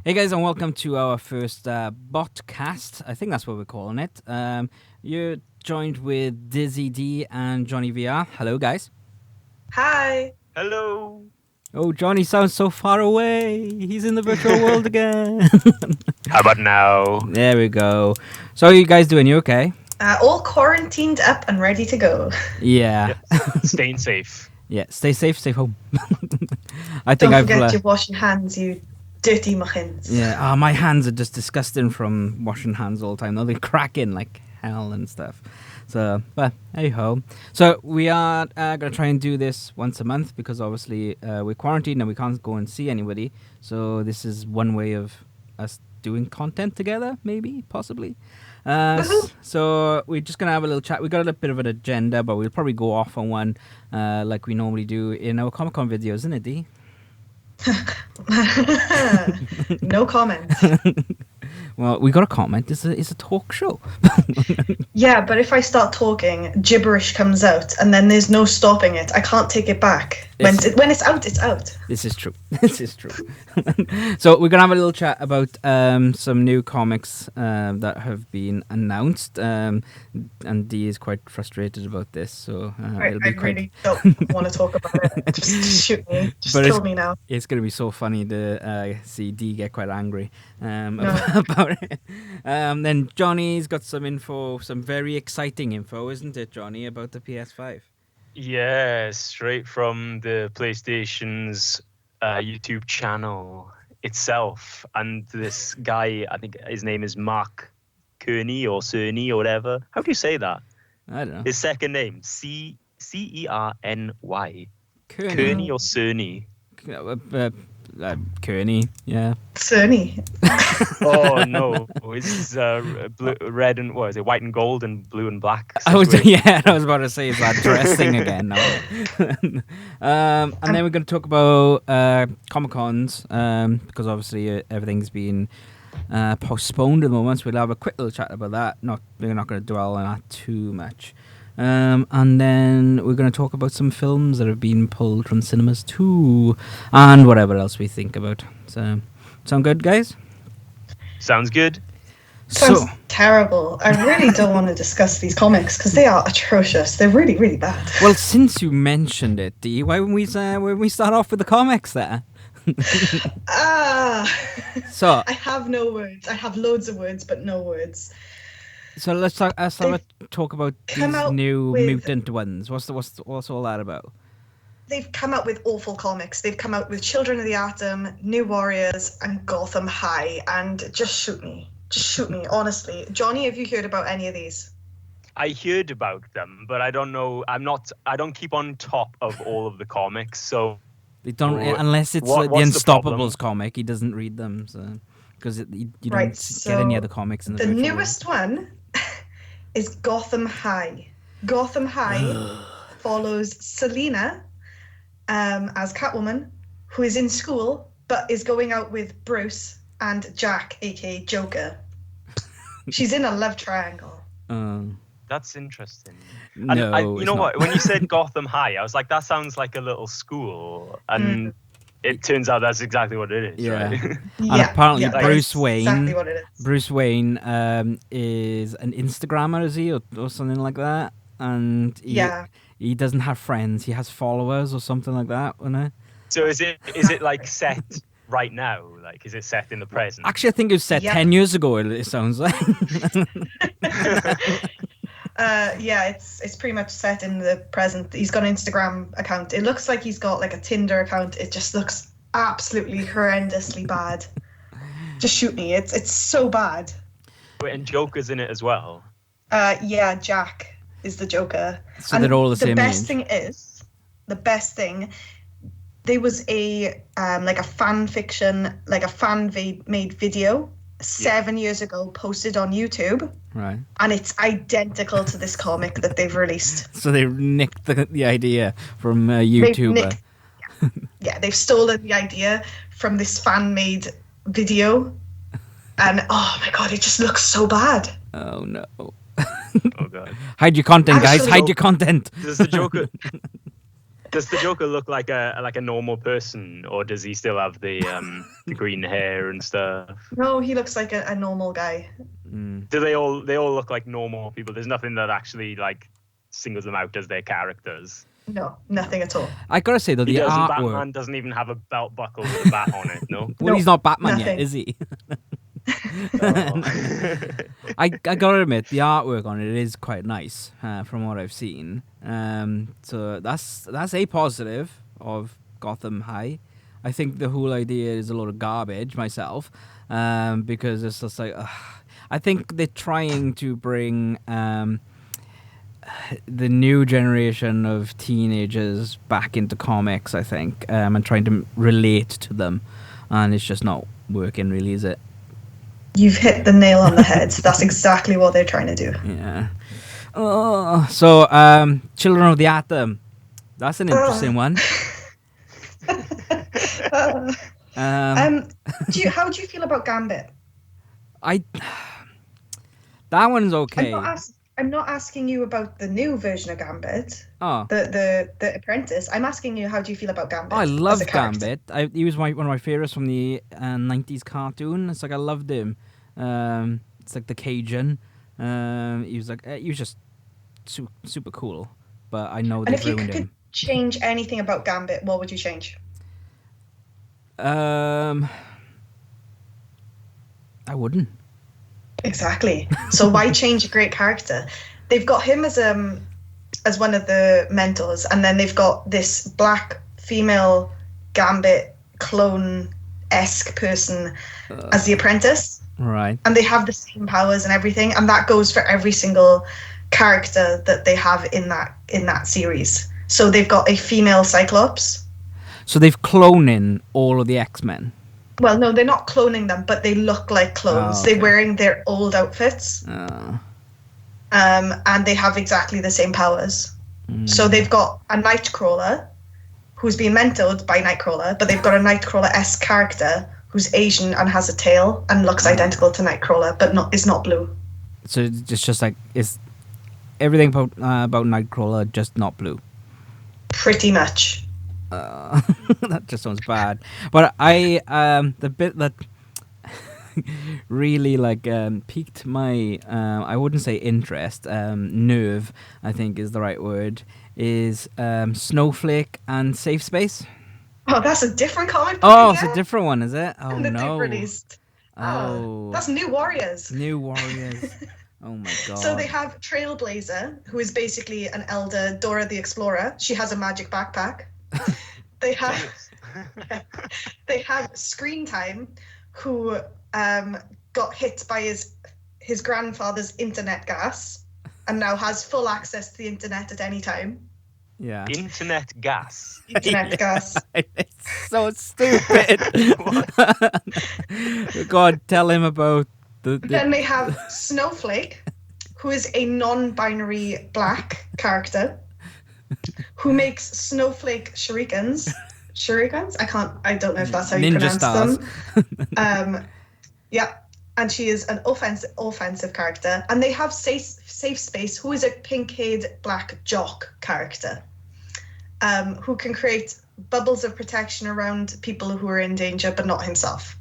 Hey guys, and welcome to our first botcast. I think that's what we're calling it. You're joined with Dizzy D and Johnny VR. Hello, guys. Hi. Hello. Oh, Johnny sounds so far away. He's in the virtual world again. How about now? There we go. So, how are you guys doing? You okay? All quarantined up and ready to go. Yeah. Staying safe. Yeah. Stay safe. Stay home. I Don't think I've. forget to wash your hands, you dirty muffins. Yeah. Oh, my hands are just disgusting from washing hands all the time. They're cracking like hell and stuff. So, but hey ho. So we are gonna try and do this once a month because obviously we're quarantined and we can't go and see anybody. So this is one way of us doing content together, maybe, possibly. So we're just gonna have a little chat. We got a bit of an agenda, but we'll probably go off on one like we normally do in our Comic-Con videos, isn't it, Dee? No comment. Well, we got a comment. It's a talk show. Yeah, but if I start talking, gibberish comes out, and then there's no stopping it. I can't take it back. When it's out, it's out. This is true. This is true. So we're gonna have a little chat about some new comics that have been announced, and Dee is quite frustrated about this. So it'll be I quite. really don't want to talk about it. Just shoot me. Just kill me now. It's gonna be so funny to see Dee get quite angry about it. Then Johnny's got some info, some very exciting info, isn't it, Johnny, about the PS5? Yeah, straight from the PlayStation's YouTube channel itself. And this guy, I think his name is Mark Cerny or Cerny or whatever. How do you say that? I don't know. His second name, Cerny. Cerny. Or Cerny? Cerny, yeah. Cerny. Oh no, it's red and what is it? White and gold and blue and black. I was about to say, is that dress thing again? No. And then we're going to talk about Comic Cons because obviously everything's been postponed at the moment. So we'll have a quick little chat about that. We're not going to dwell on that too much. And then we're going to talk about some films that have been pulled from cinemas too, and whatever else we think about. So, sound good, guys? Sounds good. Sounds terrible. I really don't want to discuss these comics because they are atrocious. They're really, really bad. Well, since you mentioned it, Dee, why wouldn't we start off with the comics there? So I have no words. I have loads of words, but no words. So let's have a talk about these new mutant ones. What's all that about? They've come out with awful comics. They've come out with Children of the Atom, New Warriors, and Gotham High. And just shoot me. Just shoot me, honestly. Johnny, have you heard about any of these? I heard about them, but I don't know. I don't keep on top of all of the comics, so they don't unless it's the Unstoppables comic. He doesn't read them, so because you don't get any other comics in the newest one is Gotham High. Gotham High follows Selina as Catwoman, who is in school but is going out with Bruce and Jack, aka Joker. She's in a love triangle. That's interesting. No, you know what? When you said Gotham High, I was like, that sounds like a little school, and it turns out that's exactly what it is. Yeah. Right? And apparently Bruce Wayne. Exactly what it is. Bruce Wayne is an Instagrammer, is he, or something like that? And he doesn't have friends. He has followers or something like that, isn't it? So is it like set right now? Like, is it set in the present? Actually, I think it was set 10 years ago. It sounds like. It's pretty much set in the present. He's got an Instagram account. It looks like he's got like a Tinder account. It just looks absolutely horrendously bad. Just shoot me. It's so bad. Wait, and Joker's in it as well. Jack is the Joker. So they're all the same. The best thing. There was a like a fan fiction, like a fan-made video 7 years ago posted on YouTube. Right. And it's identical to this comic that they've released. So they nicked the idea from a YouTuber. They've stolen the idea from this fan-made video. And oh my god, it just looks so bad. Oh no. Oh god. Hide your content, guys. Hide your content. Does the Joker Does the Joker look like a normal person, or does he still have the green hair and stuff? No, he looks like a normal guy. Do they all look like normal people? There's nothing that actually like singles them out as their characters. No, nothing at all. I gotta say though, the artwork. Batman doesn't even have a belt buckle with a bat on it. No. Well, he's not Batman nothing. yet, is he? Oh. I gotta admit, the artwork on it is quite nice from what I've seen. So that's a positive of Gotham High. I think the whole idea is a lot of garbage myself, because it's just like I think they're trying to bring the new generation of teenagers back into comics. I think and trying to relate to them, and it's just not working really, is it? You've hit the nail on the head. That's exactly what they're trying to do. Yeah. So, Children of the Atom. That's an interesting one. How do you feel about Gambit? That one's okay. I'm not asking you about the new version of Gambit. Oh. The Apprentice. I'm asking you, how do you feel about Gambit? Oh, I love Gambit. He was one of my favorites from the 90s cartoon. It's like I loved him. It's like the Cajun. He was just super cool. But I know they ruined him. And if you could change anything about Gambit, what would you change? I wouldn't. Exactly. So why change a great character? They've got him as one of the mentors, and then they've got this black female Gambit clone-esque person as the apprentice. Right. And they have the same powers and everything, and that goes for every single character that they have in that series. So they've got a female Cyclops. So they've cloning all of the X-Men. Well, no, they're not cloning them, but they look like clones. Oh, okay. They're wearing their old outfits. And they have exactly the same powers. So they've got a Nightcrawler who's been mentored by Nightcrawler, but they've got a Nightcrawler-esque character who's Asian and has a tail and looks identical to Nightcrawler, but is not blue. So it's just like, is everything about Nightcrawler just not blue? Pretty much. That just sounds bad. But the bit that really piqued my I wouldn't say interest, nerve, I think is the right word, is Snowflake and Safe Space. Oh, that's a different comic book. Oh, it's a different one, is it? Oh, that no. they've released. That's New Warriors. New Warriors. Oh my god. So they have Trailblazer, who is basically an elder Dora the Explorer. She has a magic backpack. They have Screen Time, who got hit by his grandfather's internet gas and now has full access to the internet at any time. Yeah. Internet gas. Internet gas. It's so stupid. God, tell him about the... Then they have Snowflake, who is a non-binary black character who makes snowflake shurikens. Shurikens? I don't know if that's how you Ninja pronounce stars. them. Yeah. And she is an offensive character. And they have Safe Space, who is a pink-haired black jock character, who can create bubbles of protection around people who are in danger, but not himself.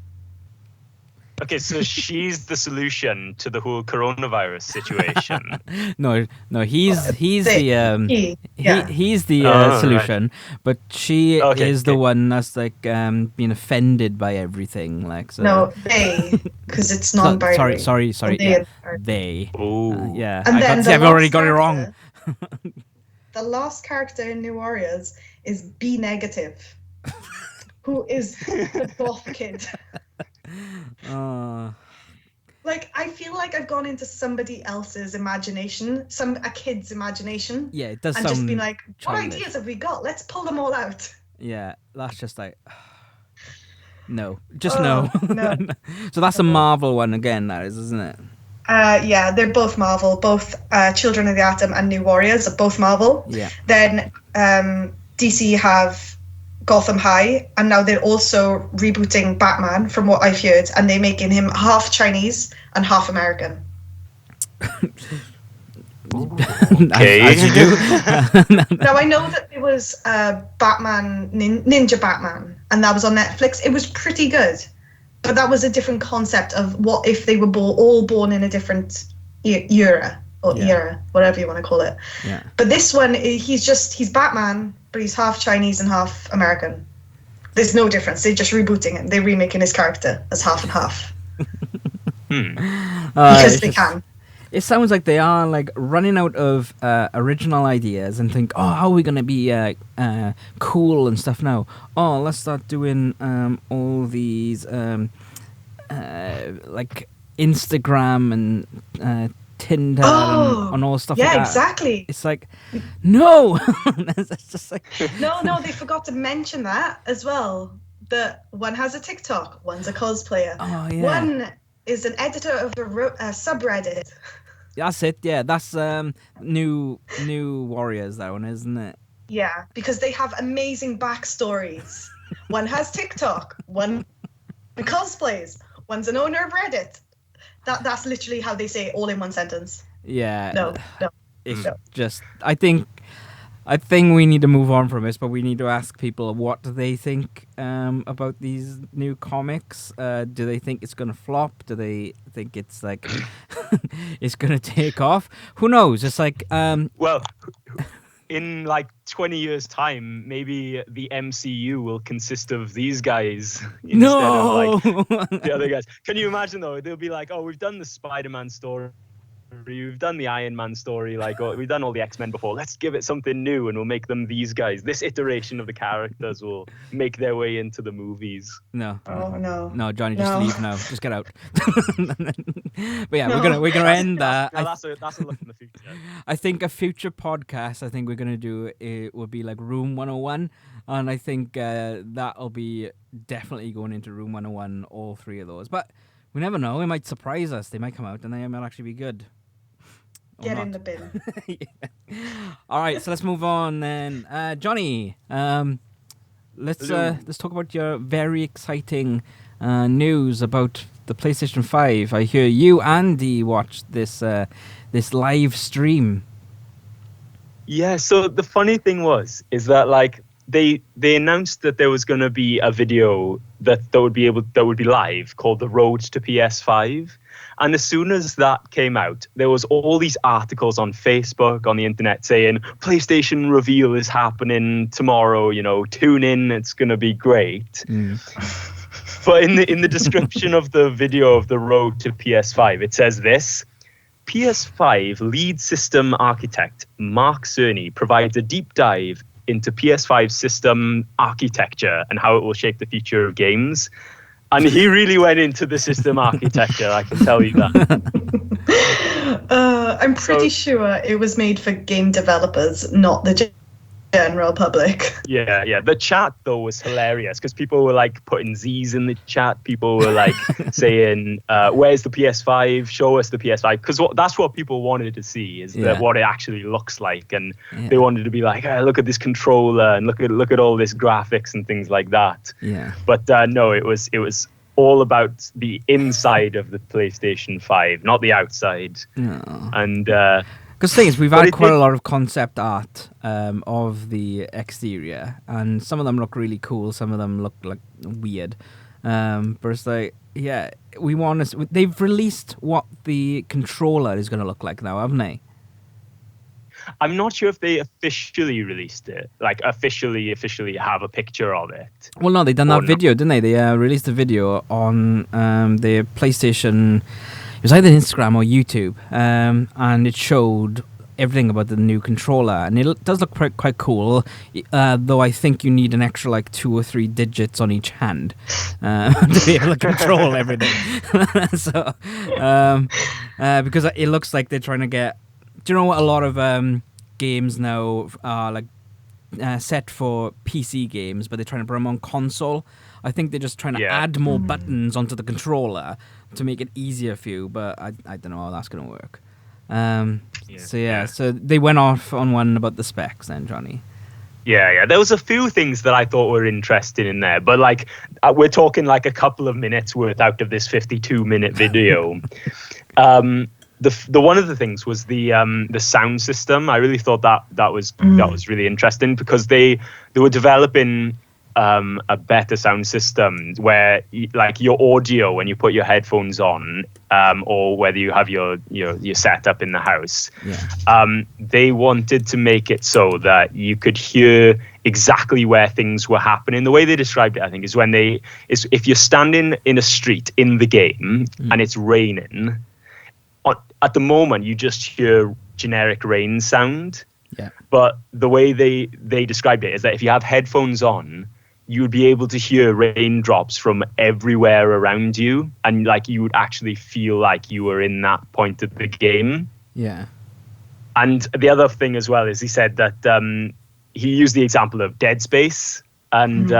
Okay, so she's the solution to the whole coronavirus situation. No, he's the solution, right. but she is the one that's being offended by everything. So. No, they, because it's non-binary. Sorry. They. Oh. Yeah. And I've already got it wrong. The last character in New Warriors is B Negative, who is the goth kid. I feel like I've gone into somebody else's imagination, a kid's imagination. Yeah, it does and sound just been like, what childish. ideas have we got? Let's pull them all out. Yeah, that's just no, just no. No. So that's a Marvel one again, that is, isn't it? Yeah, they're both Marvel. Both Children of the Atom and New Warriors are both Marvel. Yeah. Then DC have Gotham High, and now they're also rebooting Batman, from what I've heard, and they're making him half Chinese and half American. Okay. as you do. Now, I know that there was Batman, Ninja Batman, and that was on Netflix. It was pretty good. But that was a different concept of what if they were all born in a different era, or era, whatever you want to call it. Yeah. But this one, he's Batman, but he's half Chinese and half American. There's no difference. They're just rebooting him. They're remaking his character as half and half. Because they can. It sounds like they are like running out of original ideas and think, oh, how are we gonna be cool and stuff now? Oh, let's start doing all these like Instagram and Tinder and all stuff like that. Yeah, exactly. It's like, no, it's just like no, they forgot to mention that as well. That one has a TikTok, one's a cosplayer, one is an editor of a subreddit. That's it. Yeah, that's new Warriors, that one, isn't it? Yeah, because they have amazing backstories. One has TikTok, one cosplays, one's an owner of Reddit. That's literally how they say it all in one sentence. Yeah. No. It's just, I think we need to move on from this, but we need to ask people what do they think about these new comics. Do they think it's going to flop? Do they think it's like it's going to take off? Who knows? It's like well, in like 20 years time, maybe the MCU will consist of these guys instead of like the other guys. Can you imagine though? They'll be like, oh, we've done the Spider-Man story, we've done the Iron Man story, like we've done all the X-Men before. Let's give it something new and we'll make them these guys. This iteration of the characters will make their way into the movies. No. Oh no. No, Johnny, just leave now. Just get out. But yeah, we're gonna end that. That's a look in the future. I think a future podcast, I think we're gonna do it will be like Room 101, and I think that'll be definitely going into Room 101, all three of those. But we never know. It might surprise us. They might come out and they might actually be good. Get in the bin. All right, so let's move on then. Johnny, let's talk about your very exciting news about the PlayStation 5. I hear you, Andy, watched this live stream. Yeah. So the funny thing is that like they announced that there was going to be a video that would be live called The Road to PS5. And as soon as that came out, there was all these articles on Facebook, on the internet saying PlayStation reveal is happening tomorrow, tune in, it's going to be great. But in the description of the video of The Road to PS5, it says this: PS5 lead system architect Mark Cerny provides a deep dive into PS5 system architecture and how it will shape the future of games. And he really went into the system architecture, I can tell you that. I'm pretty sure it was made for game developers, not the general public. Yeah. The chat, though, was hilarious because people were like putting Z's in the chat. People were like saying, where's the PS5? Show us the PS5. Because that's what people wanted to see, is what it actually looks like. And they wanted to be like, look at this controller and look at all this graphics and things like that. Yeah. But no, it was all about the inside of the PlayStation 5, not the outside. No. And because the thing is, we've had quite a lot of concept art of the exterior, and some of them look really cool, some of them look like weird. But it's like, we want to. They've released what the controller is going to look like now, haven't they? I'm not sure if they officially released it, like officially have a picture of it. Well, no, they done that video, didn't they? They released a video on the PlayStation. It was either Instagram or YouTube, and it showed everything about the new controller, and it does look quite cool. Though I think you need an extra like 2 or 3 digits on each hand to be able to control everything. So, because it looks like they're trying to get. Do you know what a lot of games now are like set for PC games, but they're trying to put them on console? I think they're just trying to add more buttons onto the controller to make it easier for you, but I don't know how that's going to work. So they went off on one about the specs then, Johnny. Yeah. There was a few things that I thought were interesting in there, but like we're talking like a couple of minutes worth out of this 52-minute video. the one of the things was the sound system. I really thought that was really interesting, because they were developing a better sound system where like your audio when you put your headphones on, or whether you have your setup in the house, they wanted to make it so that you could hear exactly where things were happening. The way they described it, I think, is if you're standing in a street in the game and it's raining, at the moment you just hear generic rain sound. Yeah. But the way they described it is that if you have headphones on, you would be able to hear raindrops from everywhere around you, and like you would actually feel like you were in that point of the game. Yeah. And the other thing as well is he said that he used the example of Dead Space, and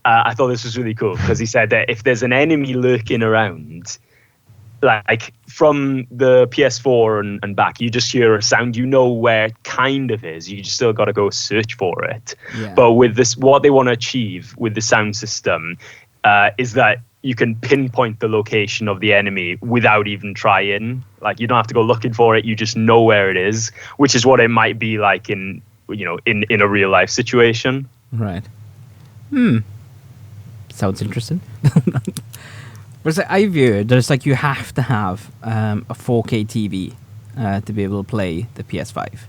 I thought this was really cool, because he said that if there's an enemy lurking around, like from the PS4 and back, you just hear a sound, you know where it kind of is. You just still got to go search for it. Yeah. But with this, what they want to achieve with the sound system is that you can pinpoint the location of the enemy without even trying. Like you don't have to go looking for it. You just know where it is, which is what it might be like in a real life situation. Right. Sounds interesting. Whereas I view it, there's like you have to have a 4K TV to be able to play the PS5.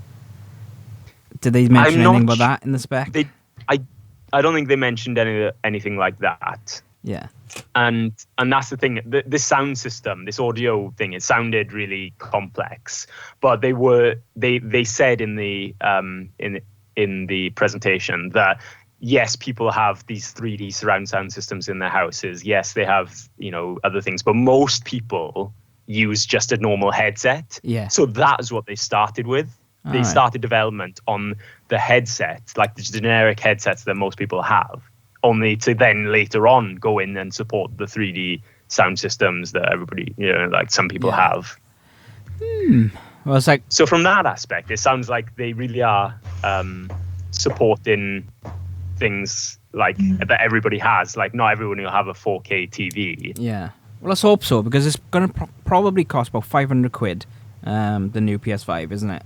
Did they mention anything about that in the spec? I don't think they mentioned anything like that. Yeah. And that's the thing. This sound system, this audio thing, it sounded really complex. But they said in the presentation that yes, people have these 3D surround sound systems in their houses. Yes, they have, other things, but most people use just a normal headset. Yeah. So that is what they started with. They started development on the headset, like the generic headsets that most people have, only to then later on go in and support the 3D sound systems that everybody, like some people have. Well, it's like, so from that aspect, it sounds like they really are supporting things like that everybody has. Like not everyone will have a 4K TV. Yeah. Well, let's hope so, because it's going to probably cost about 500 quid, the new PS5, isn't it?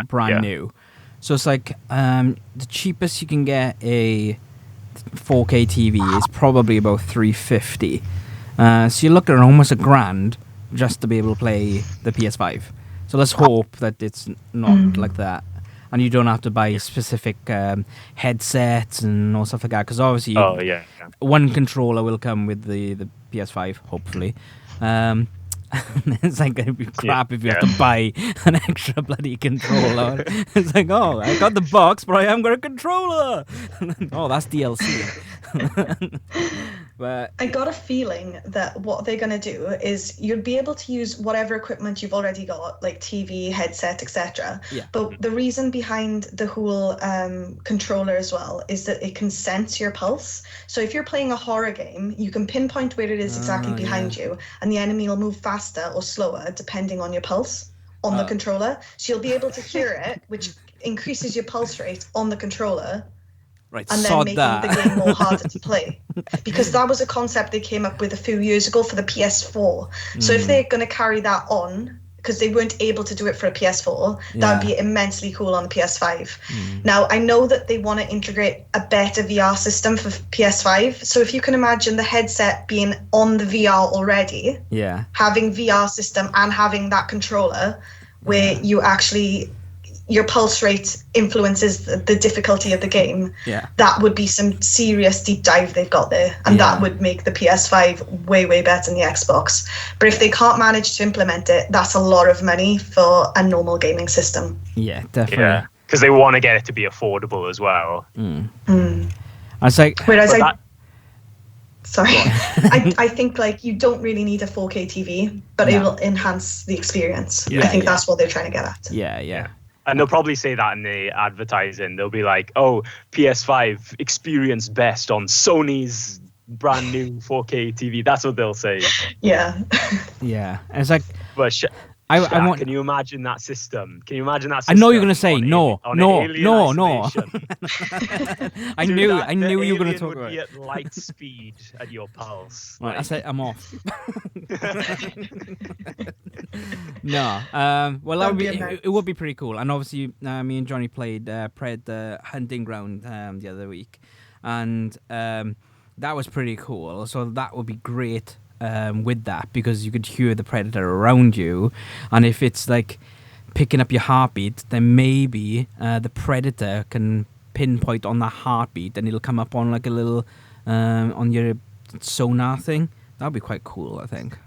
Brand new. So it's like the cheapest you can get a 4K TV is probably about 350. So you're looking at almost $1,000 just to be able to play the PS5. So let's hope that it's not like that. And you don't have to buy specific headsets and all stuff like that. Because obviously, one controller will come with the PS5, hopefully. It's like going to be crap if you have to buy an extra bloody controller. It's like, oh, I got the box, but I haven't got a controller. Oh, that's DLC. But I got a feeling that what they're going to do is you'd be able to use whatever equipment you've already got, like TV, headset, etc. Yeah. But the reason behind the whole controller as well is that it can sense your pulse. So if you're playing a horror game, you can pinpoint where it is exactly behind you, and the enemy will move faster or slower depending on your pulse on the controller. So you'll be able to hear it, which increases your pulse rate on the controller. Right, and then making the game more harder to play. Because that was a concept they came up with a few years ago for the PS4. So if they're going to carry that on, because they weren't able to do it for a PS4, that would be immensely cool on the PS5. Now, I know that they want to integrate a better VR system for PS5. So if you can imagine the headset being on the VR already, having VR system and having that controller where you actually... your pulse rate influences the difficulty of the game. That would be some serious deep dive they've got there. And that would make the PS5 way, way better than the Xbox. But if they can't manage to implement it, that's a lot of money for a normal gaming system. Yeah, definitely. Yeah, because they want to get it to be affordable as well. I was like... Whereas Sorry. I think like you don't really need a 4K TV, but it will enhance the experience. I think that's what they're trying to get at. Yeah. And they'll probably say that in the advertising. They'll be like, oh, PS5 experience best on Sony's brand new 4K TV. That's what they'll say. Yeah. And it's like... But I want... Can you imagine that system? Can you imagine that I system? know you're going to say no. I knew you were going to talk about it. At light speed at your pulse. Right, I said I'm off. No. Well, that That'd would be be nice. it would be pretty cool. And obviously, me and Johnny played Predator Hunting Ground the other week, and that was pretty cool. So that would be great with that, because you could hear the predator around you, and if it's like picking up your heartbeat, then maybe the predator can pinpoint on that heartbeat, and it'll come up on like a little on your sonar thing. That would be quite cool, I think.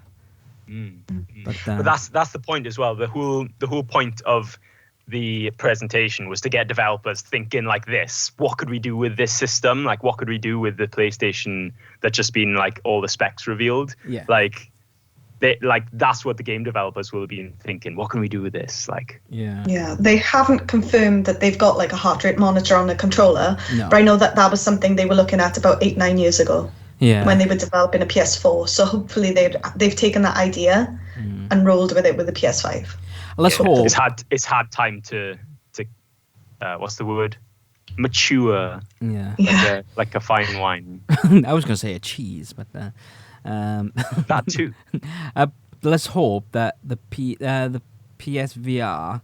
But that's the point as well. The whole point of the presentation was to get developers thinking like this: what could we do with this system? Like, what could we do with the PlayStation that's just been like all the specs revealed? Yeah. That's what the game developers will be thinking. What can we do with this? Like, Yeah, they haven't confirmed that they've got like a heart rate monitor on the controller, No. but I know that was something they were looking at about 8-9 years ago. Yeah. When they were developing a PS4. So hopefully they've taken that idea and rolled with it with the PS5. Let's hope. it's had time to what's the word? Mature. Yeah. Yeah. Like a fine wine. I was going to say a cheese, but That too. let's hope that the PSVR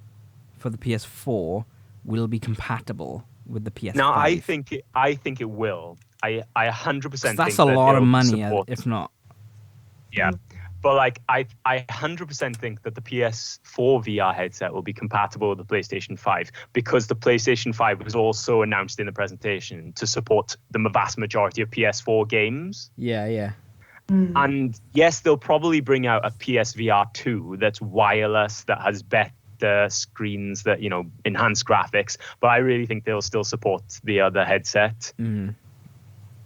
for the PS4 will be compatible with the PS5. Now I think it will. I 100% think that's a lot of money, if not. Yeah. But like I 100% think that the PS4 VR headset will be compatible with the PlayStation 5, because the PlayStation 5 was also announced in the presentation to support the vast majority of PS4 games. Yeah. And yes, they'll probably bring out a PSVR 2 that's wireless, that has better screens, that, you know, enhance graphics. But I really think they'll still support the other headset.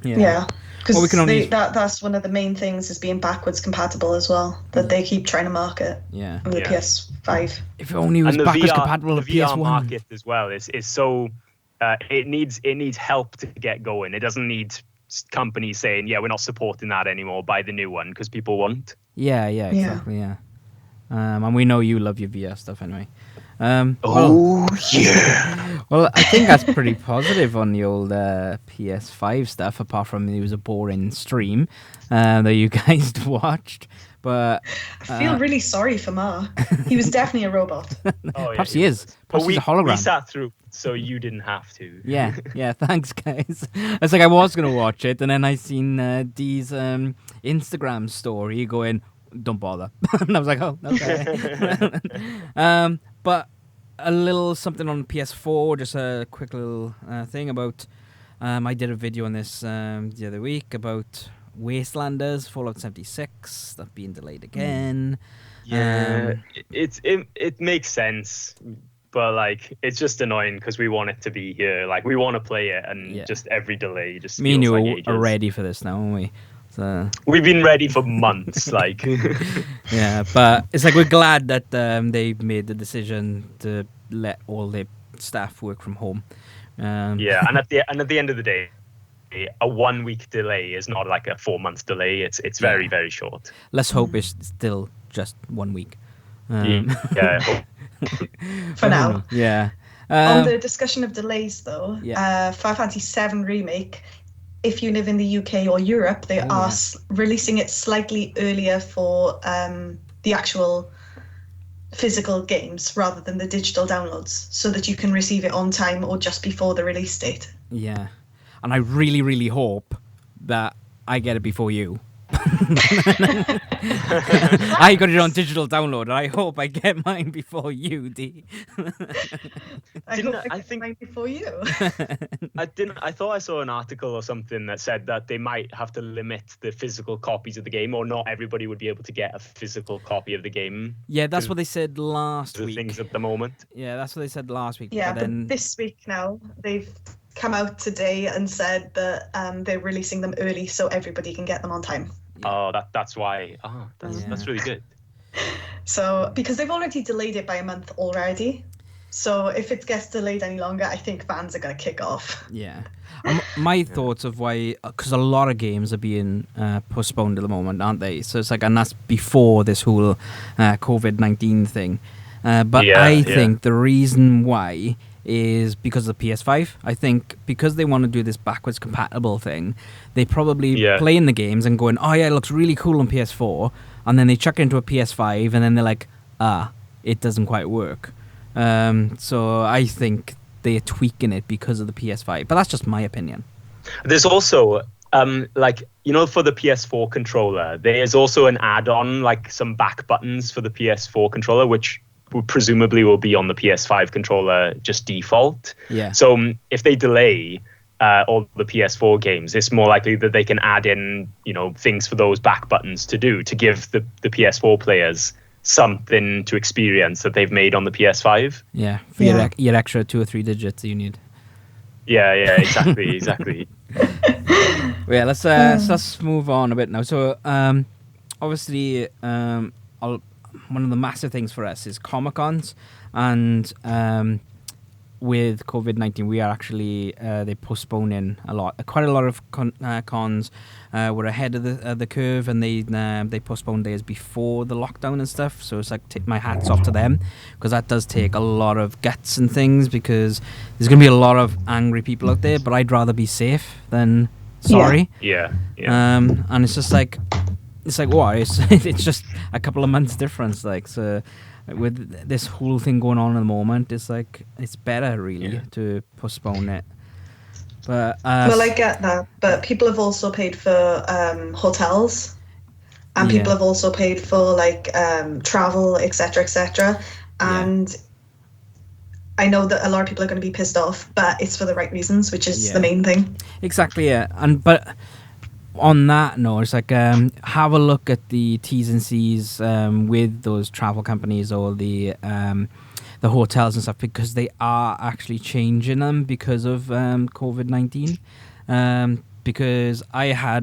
Yeah. Because Well, we can only- that's one of the main things, is being backwards compatible as well, that they keep trying to market Yeah. with the Yeah. PS5. If only it was And the backwards VR, compatible the with VR PS1. market as well is so it needs help to get going. It doesn't need companies saying, yeah, we're not supporting that anymore, buy the new one, because people won't. Yeah, exactly, yeah. And we know you love your VR stuff anyway. Yeah. Well, I think that's pretty positive on the old PS5 stuff, apart from it was a boring stream that you guys watched. But I feel really sorry for Mark. He was definitely a robot. perhaps he is. Perhaps he's a We hologram. sat through, so you didn't have to. Yeah, thanks, guys. It's like I was going to watch it, and then I seen Dee's Instagram story going, don't bother. And I was like, oh, okay. But a little something on PS4, just a quick little thing about, I did a video on this the other week about Wastelanders, Fallout 76, that's being delayed again. Yeah, it makes sense. But like, it's just annoying because we want it to be here. Like, we want to play it, and just every delay just Me and feels you like ages. are ready for this now, aren't we? So We've been ready for months. Like, yeah, but it's like we're glad that they made the decision to let all the staff work from home. yeah, and at the end of the day, a 1 week delay is not like a 4 month delay. It's very, very short. Let's hope it's still just 1 week. Yeah. For now. Yeah. On the discussion of delays, though, Yeah. Final Fantasy VII Remake, if you live in the UK or Europe, they are releasing it slightly earlier for the actual physical games rather than the digital downloads, so that you can receive it on time or just before the release date. Yeah. And I really, really hope that I get it before you. I got it on digital download, and I hope I get mine before you, D. I think mine before you. I thought I saw an article or something that said that they might have to limit the physical copies of the game, or not everybody would be able to get a physical copy of the game. Yeah, that's what they said last The week. things at the moment. Yeah, that's what they said last week. Yeah, but then but this week now they've come out today and said that they're releasing them early so everybody can get them on time. Oh, that's why. Oh, that's really good. So, because they've already delayed it by a month already. So if it gets delayed any longer, I think fans are going to kick off. Yeah. My thoughts of why, because a lot of games are being postponed at the moment, aren't they? So it's like, and that's before this whole COVID-19 thing. But I think the reason why is because of the PS5. I think because they want to do this backwards compatible thing, they probably playing the games and going, oh yeah, it looks really cool on PS4, and then they chuck it into a PS5, and then they're like, it doesn't quite work. So I think they're tweaking it because of the PS5, but that's just my opinion. There's also for the PS4 controller, there's also an add-on, like some back buttons for the PS4 controller, which presumably will be on the PS5 controller just default. Yeah. So if they delay all the PS4 games, it's more likely that they can add in, things for those back buttons to give the PS4 players something to experience that they've made on the PS5. Yeah, for your extra 2 or 3 digits you need. Yeah, exactly. Yeah, let's move on a bit now. So, obviously, one of the massive things for us is Comic-Cons, and with COVID-19, we are actually they're postponing quite a lot of cons. Were ahead of the curve, and they postponed days before the lockdown and stuff. So it's like, tip my hats off to them, because that does take a lot of guts and things, because there's gonna be a lot of angry people out there. But I'd rather be safe than sorry. Yeah. And it's just like what? It's just a couple of months difference. Like, so with this whole thing going on at the moment, it's like it's better really to postpone it. But well, I get that, but people have also paid for hotels, and people have also paid for travel, etc., and I know that a lot of people are going to be pissed off, but it's for the right reasons, which is the main thing. Exactly, yeah. But on that note, it's like have a look at the T's and C's with those travel companies or the hotels and stuff, because they are actually changing them because of COVID-19. Because I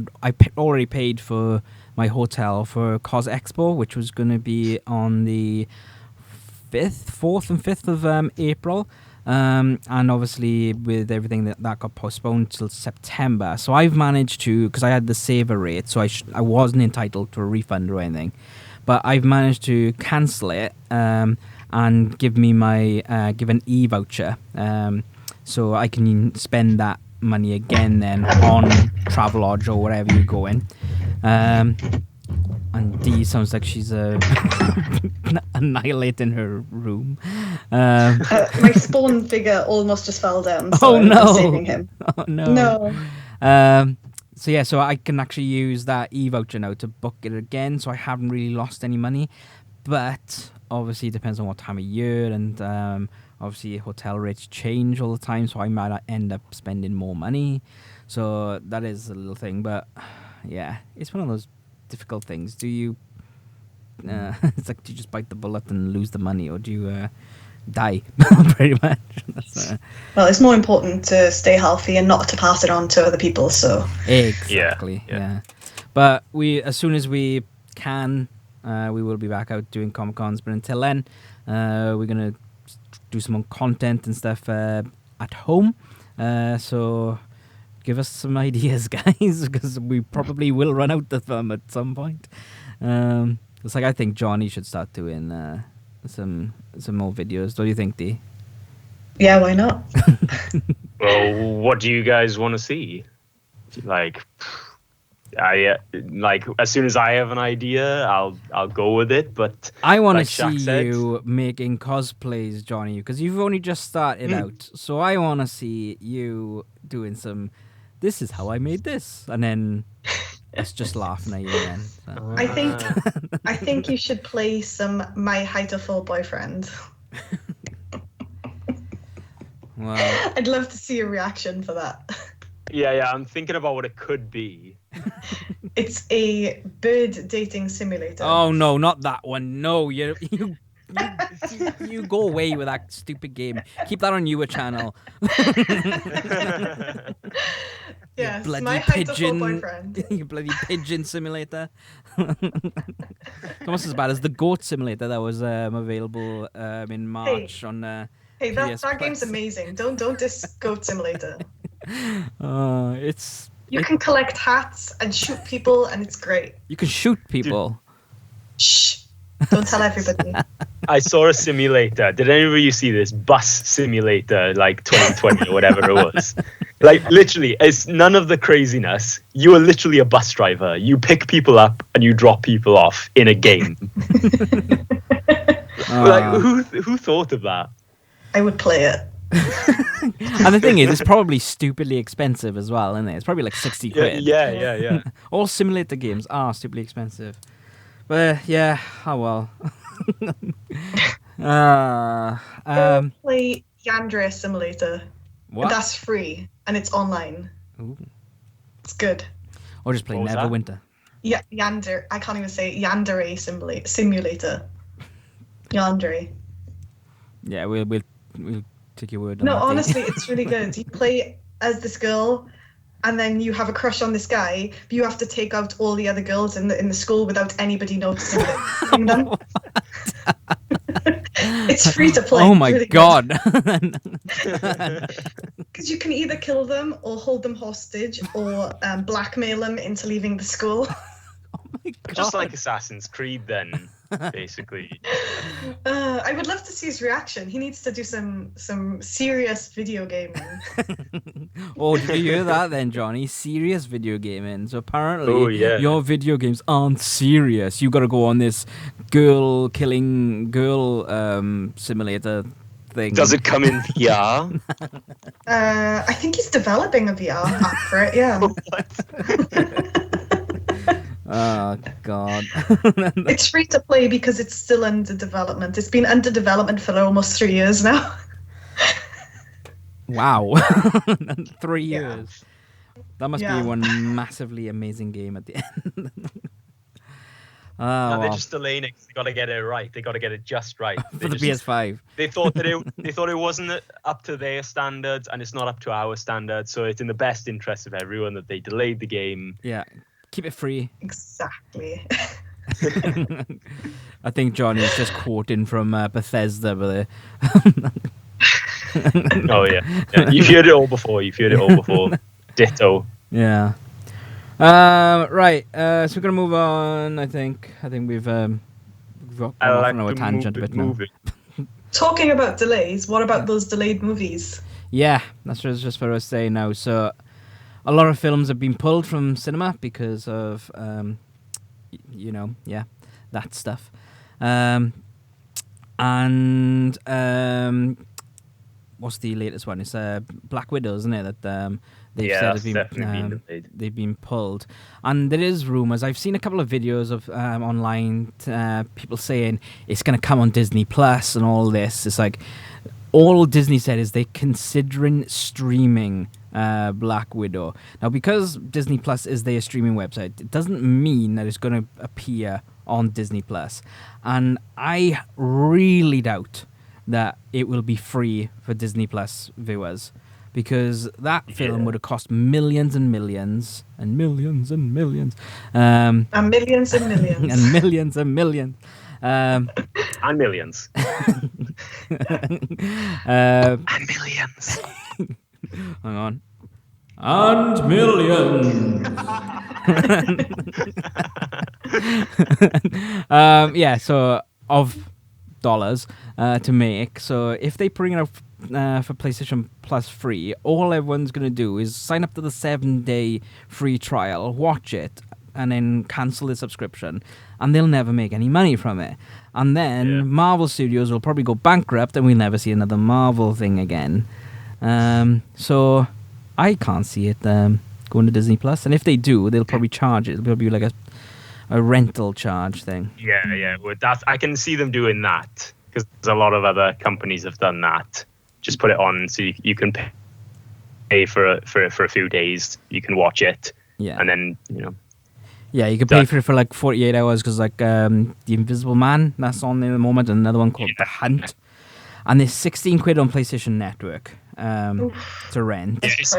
already paid for my hotel for Cos Expo, which was going to be on the 4th and 5th of April. And obviously with everything that got postponed till September. So I've managed to, because I had the saver rate, so I wasn't entitled to a refund or anything. But I've managed to cancel it and give me give an e-voucher. So I can spend that money again then on Travelodge or wherever you're going. And Dee sounds like she's annihilating her room. My spawn figure almost just fell down. So oh no! I'm saving him. Oh no! No. So I can actually use that e-voucher now to book it again. So I haven't really lost any money, but obviously it depends on what time of year, and obviously hotel rates change all the time. So I might end up spending more money. So that is a little thing, but yeah, it's one of those difficult things. Do you it's like, do you just bite the bullet and lose the money, or do you die? Pretty much. Well, it's more important to stay healthy and not to pass it on to other people. So exactly, yeah. But as soon as we can, we will be back out doing Comic-Cons. But until then, we're gonna do some more content and stuff at home. So give us some ideas, guys, because we probably will run out of them at some point. It's like, I think Johnny should start doing some more videos. What do you think, Dee? Yeah, why not? Well, what do you guys want to see? I as soon as I have an idea, I'll go with it. But I want to see you making cosplays, Johnny, because you've only just started out. So I want to see you doing some. This is how I made this, and then it's just laughing at you then. So. I think you should play some My Height-of-Full Boyfriend. Well, I'd love to see a reaction for that. Yeah, I'm thinking about what it could be. It's a bird dating simulator. Oh no, not that one. No, you go away with that stupid game. Keep that on your channel. Yes, bloody My pigeon, Height-of-Full Boyfriend. You bloody pigeon simulator. Almost as bad as the goat simulator that was available in March on. Hey, that PS game's amazing. Don't diss Goat Simulator. You can collect hats and shoot people, and it's great. You can shoot people. Shh! Don't tell everybody. I saw a simulator. Did any of you see this bus simulator, like 2020 or whatever it was? Like, literally, it's none of the craziness. You are literally a bus driver. You pick people up and you drop people off in a game. Like, who thought of that? I would play it. And the thing is, it's probably stupidly expensive as well, isn't it? It's probably like 60 quid. Yeah. All simulator games are stupidly expensive. But yeah, oh well. Play Yandere Simulator. What? That's free and it's online. Ooh. It's good. Or just play What was that? Neverwinter. Yeah, Yandere. I can't even say it. Yandere Simulator. Yandere. Yeah, we'll take your word on No, that. honestly, it's really good. You play as this girl, and then you have a crush on this guy. But you have to take out all the other girls in the school without anybody noticing them. It's free to play. Oh my really god. Because you can either kill them or hold them hostage or blackmail them into leaving the school. Oh my god. Just like Assassin's Creed, then, basically. I would love to see his reaction. He needs to do some serious video gaming. Oh, did you hear that then, Johnny? Serious video gaming. So apparently, Oh, yeah. your video games aren't serious. You got to go on this killing girl simulator thing. Does it come in VR? I think he's developing a VR app for it. Yeah. Oh god. It's free to play because it's still under development. It's been under development for almost 3 years now. Wow. 3 Yeah. years. That must Yeah. be one massively amazing game at the end. No, Well, they're just delaying it 'cause they got to get it right. They got to get it just right. for the PS5. They thought that it wasn't up to their standards, and it's not up to our standards. So it's in the best interest of everyone that they delayed the game. Yeah. Keep it free. Exactly. I think Johnny's just quoting from Bethesda, but Oh yeah. You've heard it all before. Ditto. yeah. Right. So we're gonna move on. I think we've gone off on a tangent a bit now. Talking about delays, what about those delayed movies? Yeah, that's just what I was saying now. So, a lot of films have been pulled from cinema because of, that stuff. What's the latest one? It's Black Widow, isn't it? That they've said that's definitely been delayed. they've been pulled. And there is rumours. I've seen a couple of videos of online people saying it's going to come on Disney Plus and all this. It's like all Disney said is they're considering streaming Black Widow. Now, because Disney Plus is their streaming website, it doesn't mean that it's going to appear on Disney Plus. And I really doubt that it will be free for Disney Plus viewers, because that film would have cost millions and millions and millions and millions. And millions and millions. And millions and millions. And millions. And millions. Hang on. And millions. Yeah, so of dollars to make. So if they bring it out for PlayStation Plus free, all everyone's going to do is sign up to the 7-day free trial, watch it, and then cancel the subscription, and they'll never make any money from it. And then Marvel Studios will probably go bankrupt, and we'll never see another Marvel thing again. So I can't see it going to Disney Plus. And if they do, they'll probably charge it. It'll probably be like a rental charge thing. Yeah. Well, I can see them doing that, because a lot of other companies have done that. Just put it on so you can pay for a few days. You can watch it. Yeah. And then, Yeah, you can pay for it for like 48 hours, because like The Invisible Man, that's on there at the moment, and another one called The Hunt. And there's 16 quid on PlayStation Network to rent. It's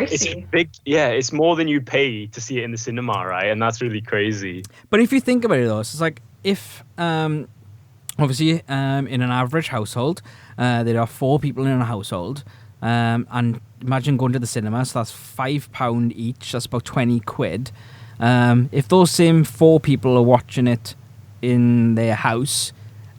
big. Yeah, it's more than you pay to see it in the cinema, right? And that's really crazy. But if you think about it, though, it's like if, obviously, in an average household, there are 4 people in a household, and imagine going to the cinema, so that's £5 each, that's about 20 quid. If those same 4 people are watching it in their house,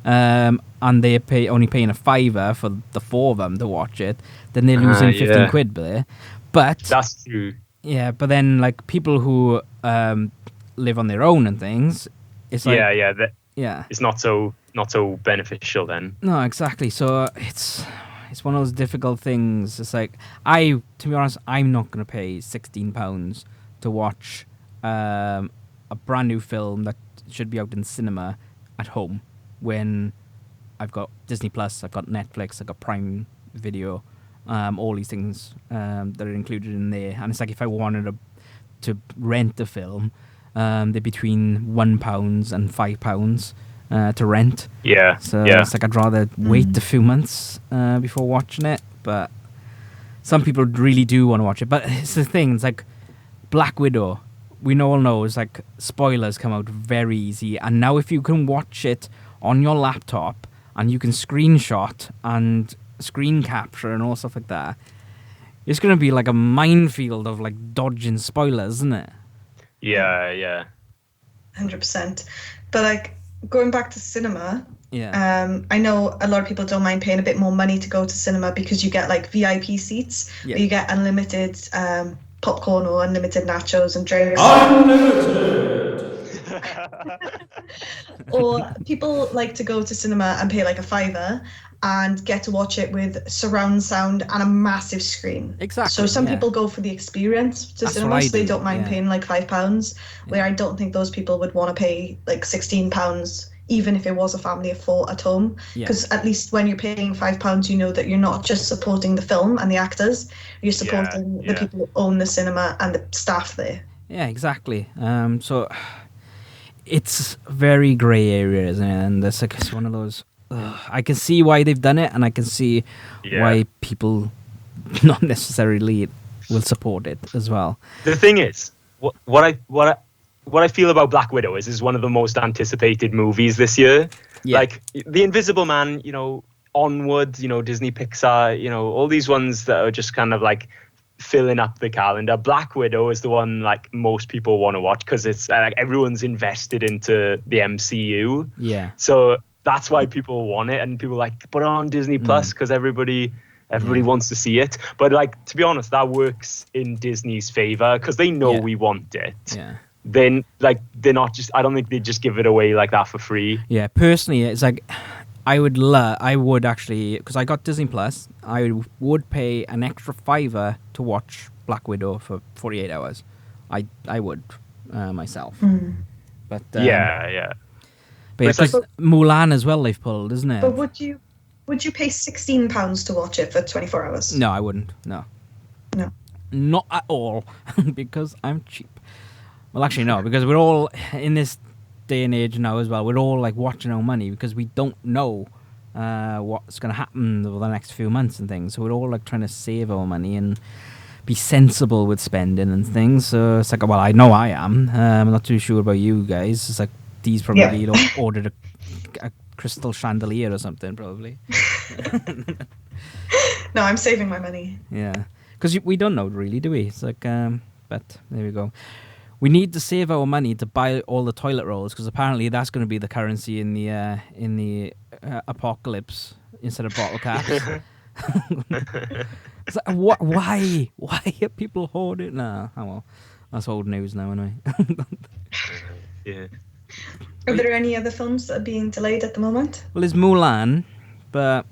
and they're only paying a £5 for the 4 of them to watch it, then they're losing 15 quid there. But that's true. Yeah, but then like people who live on their own and things, it's like Yeah. it's not so beneficial then. No, exactly. So it's one of those difficult things. It's like to be honest, I'm not going to pay £16 to watch a brand new film that should be out in cinema at home when I've got Disney Plus, I've got Netflix, I've got Prime Video, all these things that are included in there. And it's like if I wanted to rent the film, they're between £1 and £5 to rent. Yeah. So yeah. it's like I'd rather wait a few months before watching it. But some people really do want to watch it. But it's the thing, it's like Black Widow. We all know it's like spoilers come out very easy. And now if you can watch it on your laptop and you can screenshot and screen capture and all stuff like that, it's going to be like a minefield of like dodging spoilers, isn't it? Yeah. 100%. But like going back to cinema, Yeah. I know a lot of people don't mind paying a bit more money to go to cinema because you get like VIP seats, Yeah. where you get unlimited popcorn or unlimited nachos and drinks. Or people like to go to cinema and pay like a £5 and get to watch it with surround sound and a massive screen. Exactly, So some yeah. people go for the experience to That's what cinema, I so they do, don't mind yeah. paying like £5, where I don't think those people would want to pay like £16, even if it was a family of 4 at home. Yeah. Because at least when you're paying £5, you know that you're not just supporting the film and the actors, you're supporting the yeah. people who own the cinema and the staff there. Yeah, exactly. So it's very grey areas, and it's like it's one of those. I can see why they've done it, and I can see why people not necessarily will support it as well. The thing is, what I feel about Black Widow is one of the most anticipated movies this year. Yeah. Like The Invisible Man, Onward, Disney Pixar, all these ones that are just kind of like filling up the calendar. Black Widow is the one like most people want to watch because it's like everyone's invested into the MCU. Yeah. So that's why people want it, and people like put it on Disney Plus because everybody wants to see it. But like, to be honest, that works in Disney's favor because they know we want it. Yeah. Then like they're not just. I don't think they just give it away like that for free. Yeah. Personally, it's like I would actually, because I got Disney Plus, I would pay an extra £5 to watch Black Widow for 48 hours. I would myself. But Yeah. But it's like- because Mulan as well they've pulled, isn't it? But would you pay £16 to watch it for 24 hours? No, I wouldn't. No. Not at all, because I'm cheap. Well, actually, no, because we're all in this day and age now as well. We're all like watching our money because we don't know what's going to happen over the next few months and things. So we're all like trying to save our money and be sensible with spending and things. So it's like, well, I know I am. I'm not too sure about you guys. It's like Dee's probably ordered a crystal chandelier or something, probably. No, I'm saving my money. Yeah, because we don't know really, do we? It's like, but there we go. We need to save our money to buy all the toilet rolls because apparently that's going to be the currency in the apocalypse instead of bottle caps. It's like, what? Why are people hoarding? Nah, oh well, that's old news now anyway. Yeah. Are there any other films that are being delayed at the moment? Well, there's Mulan, but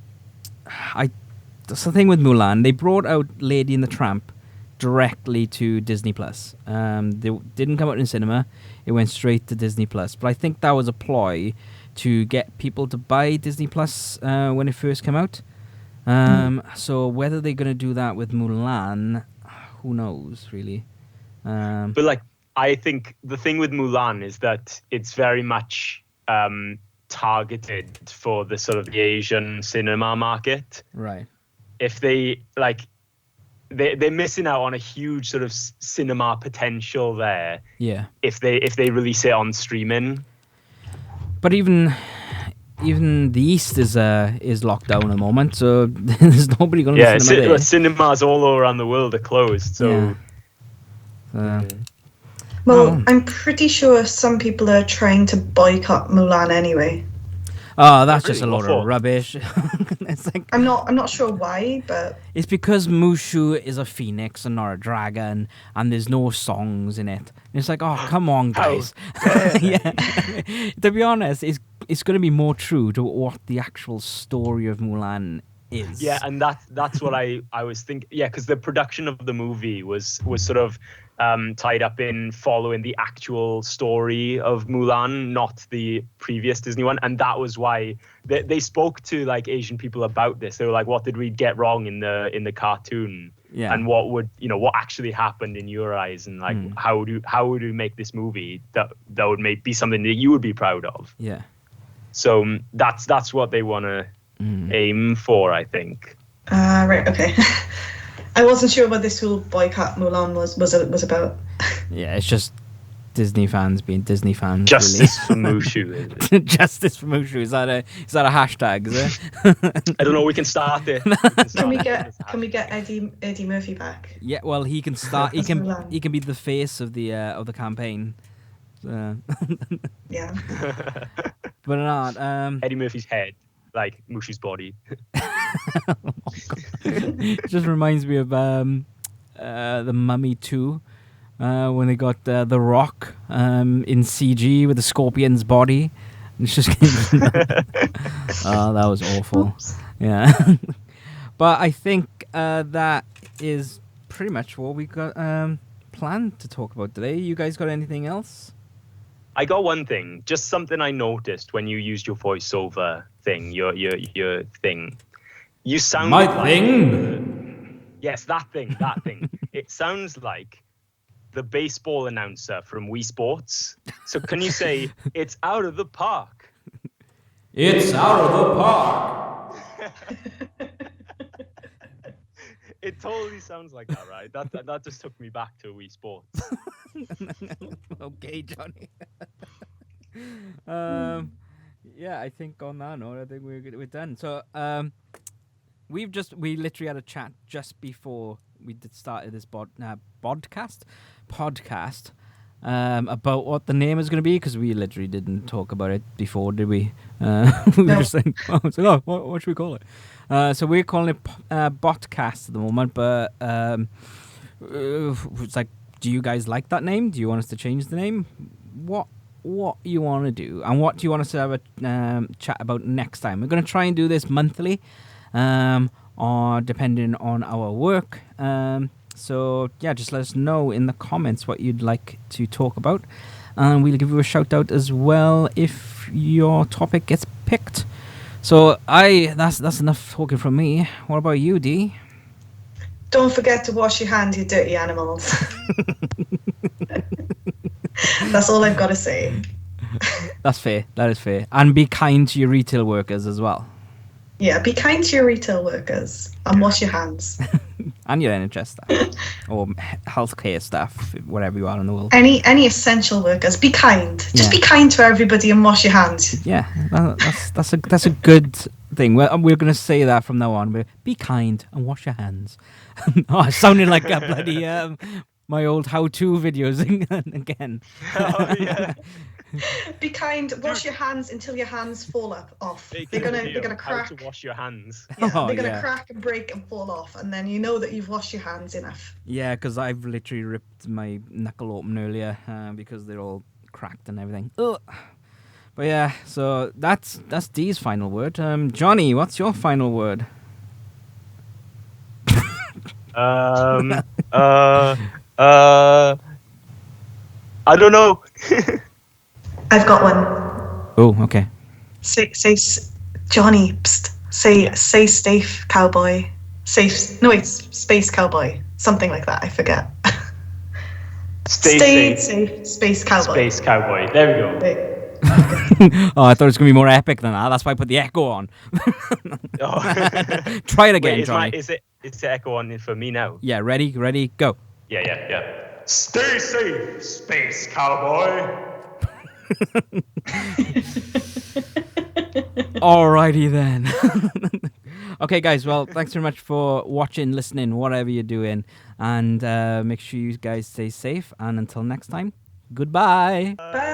that's the thing with Mulan. They brought out Lady and the Tramp directly to Disney Plus. They didn't come out in cinema; it went straight to Disney Plus. But I think that was a ploy to get people to buy Disney Plus when it first came out. So whether they're gonna do that with Mulan, who knows, really. But like, I think the thing with Mulan is that it's very much targeted for the sort of the Asian cinema market. Right. If they like, they're missing out on a huge sort of cinema potential there. Yeah. If they release it on streaming. But even the East is locked down at the moment, so there's nobody going to the cinema there. Cinemas all around the world are closed. So. Yeah. Well, I'm pretty sure some people are trying to boycott Mulan anyway. Oh, that's just a Really? lot What of for? rubbish. It's like, I'm not sure why, but it's because Mushu is a phoenix and not a dragon, and there's no songs in it. And it's like, oh, come on, guys. Yeah. To be honest, it's it's going to be more true to what the actual story of Mulan is. Yeah, and that's what I was thinking. Yeah, because the production of the movie was sort of tied up in following the actual story of Mulan, not the previous Disney one, and that was why they spoke to like Asian people about this. They were like, "What did we get wrong in the cartoon?" Yeah. And what what actually happened in your eyes, and like how would we make this movie that would be something that you would be proud of? Yeah. So that's what they want to aim for, I think. Right. Okay. I wasn't sure what this whole boycott Mulan was about. Yeah, it's just Disney fans being Disney fans. Justice for Mushu. Justice for Mushu. Is that a hashtag? Is it? I don't know. We can start it. Can we get Eddie Murphy back? Yeah. Well, he can start. He As can Mulan. he can be the face of the campaign. Yeah. But not. Eddie Murphy's head, like Mushu's body. Oh my God. It just reminds me of the Mummy 2. When they got The Rock in CG with the scorpion's body. It's just oh, that was awful. Oops. Yeah. But I think that is pretty much what we got planned to talk about today. You guys got anything else? I got one thing, just something I noticed when you used your voiceover thing, your thing. You sound thing? Yes, that thing. It sounds like the baseball announcer from Wii Sports. So can you say, "It's out of the park"? It's out of the park. It totally sounds like that, right? That just took me back to Wii Sports. Okay, Johnny. Yeah, I think on that note, I think we're done. So, we literally had a chat just before we started this podcast about what the name is going to be, because we literally didn't talk about it before, did we? We were just saying, what should we call it? So we're calling it Botcast at the moment, but it's like, do you guys like that name? Do you want us to change the name? What you want to do, and what do you want us to have a chat about next time? We're going to try and do this monthly, or depending on our work. So yeah, just let us know in the comments what you'd like to talk about, and we'll give you a shout out as well if your topic gets picked. So that's enough talking from me. What about you, Dee? Don't forget to wash your hands, you dirty animals. That's all I've got to say. That's fair. That is fair. And be kind to your retail workers as well. Yeah, be kind to your retail workers and wash your hands. And your NHS staff or healthcare staff, whatever you are in the world. Any essential workers, be kind. Just be kind to everybody and wash your hands. Yeah, that's a good thing. We're going to say that from now on. Be kind and wash your hands. Oh, it sounded like a bloody my old how-to videos again. Oh yeah. Be kind. Wash your hands until your hands fall off. They're gonna crack. How to wash your hands. Yeah, they're gonna crack and break and fall off, and then you know that you've washed your hands enough. Yeah, because I've literally ripped my knuckle open earlier because they're all cracked and everything. Ugh. But yeah, so that's Dee's final word. Johnny, what's your final word? I don't know. I've got one. Oh, okay. Say, Johnny. Psst, say, safe cowboy. Space cowboy. Something like that. I forget. Stay safe, space cowboy. Space cowboy. There we go. Oh, I thought it was gonna be more epic than that. That's why I put the echo on. Oh. Try it again, Wait, Johnny. Is the echo on for me now? Yeah, ready, go. Yeah. Stay safe, space cowboy. Alrighty then. Okay, guys. Well, thanks very much for watching, listening, whatever you're doing, and make sure you guys stay safe. And until next time, goodbye. Bye.